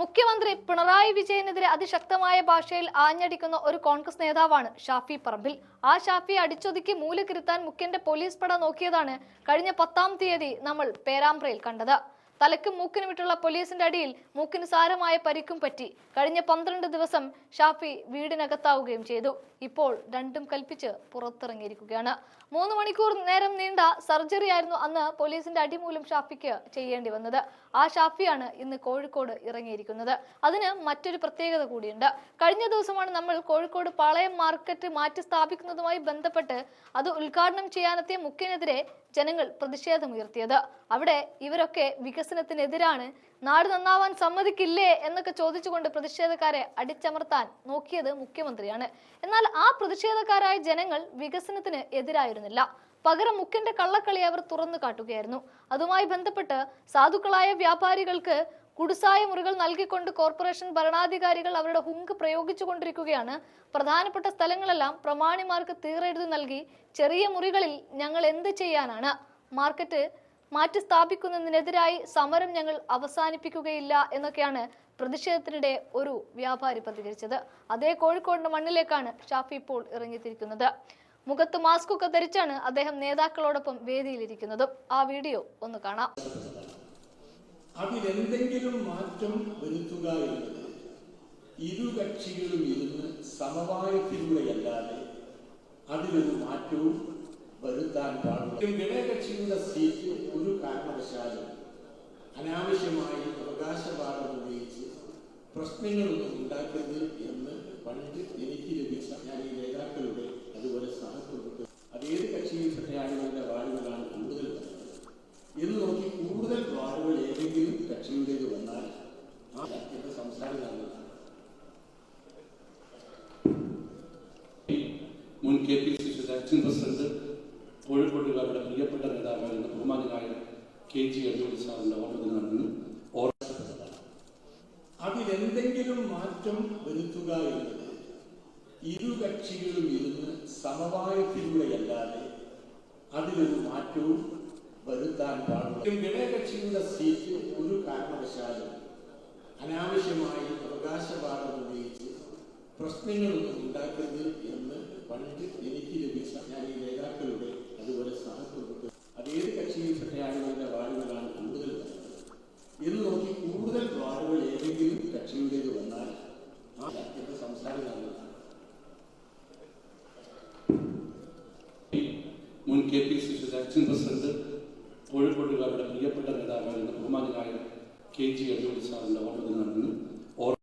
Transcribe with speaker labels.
Speaker 1: മുഖ്യമന്ത്രി പിണറായി വിജയനെതിരെ അതിശക്തമായ ഭാഷയിൽ ആഞ്ഞടിക്കുന്ന ഒരു കോൺഗ്രസ് നേതാവാണ് ഷാഫി പറമ്പിൽ. ആ ഷാഫിയെ അടിച്ചൊതുക്കി മൂലക്കിരുത്താൻ മുഖ്യന്റെ പോലീസ് പട നോക്കിയതാണ് കഴിഞ്ഞ 10-ാം തീയതി നമ്മൾ പേരാമ്പ്രയിൽ കണ്ടത്. തലയ്ക്കും മൂക്കിനും വിട്ടുള്ള പോലീസിന്റെ അടിയിൽ മൂക്കിന് സാരമായ പരിക്കും പറ്റി. കഴിഞ്ഞ 12 ദിവസം ഷാഫി വീടിനകത്താവുകയും ചെയ്തു. ഇപ്പോൾ രണ്ടും കൽപ്പിച്ച് പുറത്തിറങ്ങിയിരിക്കുകയാണ്. 3 മണിക്കൂർ നേരം നീണ്ട സർജറി ആയിരുന്നു അന്ന് പോലീസിന്റെ അടിമൂലം ഷാഫിക്ക് ചെയ്യേണ്ടി വന്നത്. ആ ഷാഫിയാണ് ഇന്ന് കോഴിക്കോട് ഇറങ്ങിയിരിക്കുന്നത്. അതിന് മറ്റൊരു പ്രത്യേകത കൂടിയുണ്ട്. കഴിഞ്ഞ ദിവസമാണ് നമ്മൾ കോഴിക്കോട് പാളയം മാർക്കറ്റ് മാറ്റി സ്ഥാപിക്കുന്നതുമായി ബന്ധപ്പെട്ട് അത് ഉദ്ഘാടനം ചെയ്യാനെത്തിയ മുഖ്യനെതിരെ ജനങ്ങൾ പ്രതിഷേധമുയർത്തിയത്. അവിടെ ഇവരൊക്കെ വികസനത്തിനെതിരാണ്, നാട് നന്നാവാൻ സമ്മതിക്കില്ലേ എന്നൊക്കെ ചോദിച്ചുകൊണ്ട് പ്രതിഷേധക്കാരെ അടിച്ചമർത്താൻ നോക്കിയത് മുഖ്യമന്ത്രിയാണ്. എന്നാൽ ആ പ്രതിഷേധക്കാരായ ജനങ്ങൾ വികസനത്തിന് എതിരായിരുന്നില്ല. പകരം മുഖ്യന്റെ കള്ളക്കളി അവർ തുറന്നു കാട്ടുകയായിരുന്നു. അതുമായി ബന്ധപ്പെട്ട് സാധുക്കളായ വ്യാപാരികൾക്ക് കുടിസായ മുറികൾ നൽകിക്കൊണ്ട് കോർപ്പറേഷൻ ഭരണാധികാരികൾ അവരുടെ ഹുങ്ക് പ്രയോഗിച്ചുകൊണ്ടിരിക്കുകയാണ്. പ്രധാനപ്പെട്ട സ്ഥലങ്ങളെല്ലാം പ്രമാണിമാർക്ക് തീരെഴുതി നൽകി ചെറിയ മുറികളിൽ ഞങ്ങൾ എന്ത് ചെയ്യാനാണ്, മാർക്കറ്റ് മാറ്റി സ്ഥാപിക്കുന്നതിനെതിരായി സമരം ഞങ്ങൾ അവസാനിപ്പിക്കുകയില്ല എന്നൊക്കെയാണ് പ്രതിഷേധത്തിനിടെ ഒരു വ്യാപാരി പ്രതികരിച്ചത്. അതേ കോഴിക്കോടിന്റെ മണ്ണിലേക്കാണ് ഷാഫി ഇപ്പോൾ ഇറങ്ങിത്തിരിക്കുന്നത്. മുഖത്ത് മാസ്കൊക്കെ ധരിച്ചാണ് അദ്ദേഹം നേതാക്കളോടൊപ്പം വേദിയിലിരിക്കുന്നതും. ആ വീഡിയോ ഒന്ന് കാണാം.
Speaker 2: അതിലെന്തെങ്കിലും മാറ്റം വരുത്തുക എന്നത് ഇരു കക്ഷികളും ഇരുന്ന് സമവായത്തിലൂടെയല്ലാതെ അതിലൊരു മാറ്റവും വരുത്താൻ പാടില്ല. ഘടകകക്ഷിയുടെ സീറ്റ് ഒരു കാരണവശാലും അനാവശ്യമായി അവകാശവാദം ഉന്നയിച്ച് പ്രശ്നങ്ങളൊന്നും ഉണ്ടാക്കരുത് എന്ന് പണ്ട് എനിക്ക് ലഭിച്ച ഞാൻ ഈ നേതാക്കളുടെ അതുപോലെ സഹപ്രവർത്തകർ അതേത് കക്ഷിയിൽ ആളുകളുടെ വാർഡുകളാണ് കൂടുതൽ എന്ന് നോക്കി കൂടുതൽ വാർഡുകൾ ഏതെങ്കിലും കക്ഷിയുടേത് വന്നാൽ ആ എന്റെ സംസ്ഥാനത്താണ്
Speaker 3: മുൻ KPCC ആക്ടിംഗ് പ്രസിഡന്റ് കോഴിക്കോട്ടുകാരുടെ പ്രിയപ്പെട്ട നേതാവായിരുന്ന ബഹുമാനായ KG അടിയോടി സാറിന്റെ ഓർമ്മദിനമാണെന്ന്
Speaker 2: അതിലെന്തെങ്കിലും മാറ്റം വരുത്തുക എന്നത് ഇരു കക്ഷികളും ഇരുന്ന് സമവായത്തിലൂടെയല്ലാതെ അതിലൊരു മാറ്റവും വരുത്താൻ പാടില്ല. ഘടകകക്ഷിയുടെ സീറ്റ് ഒരു കാരണവശാലും അനാവശ്യമായി അവകാശവാദം ഉന്നയിച്ച് പ്രശ്നങ്ങളൊന്നും ഉണ്ടാക്കരുത് എന്ന് പണ്ട് എനിക്ക് ലഭിച്ച ഞാൻ ഈ നേതാക്കളുടെ അതുപോലെ സഹപ്രവർത്തകർ അതേത് കക്ഷിയിൽ ആളുകളുടെ വാർഡുകളാണ് കൂടുതൽ എന്ന് നോക്കി കൂടുതൽ വാർഡുകൾ ഏതെങ്കിലും കക്ഷിയുടേത് വന്നാൽ ആ എന്റെ സംസ്ഥാനത്താണ്
Speaker 3: മുൻ KPCC ആക്ടിംഗ് പ്രസിഡന്റ് കോഴിക്കോട്ടുകാരുടെ പ്രിയപ്പെട്ട നേതാവായിരുന്ന ബഹുമാനായ KG അടിയോടി സാറിന്റെ ഓർമ്മദിനമാണെന്ന്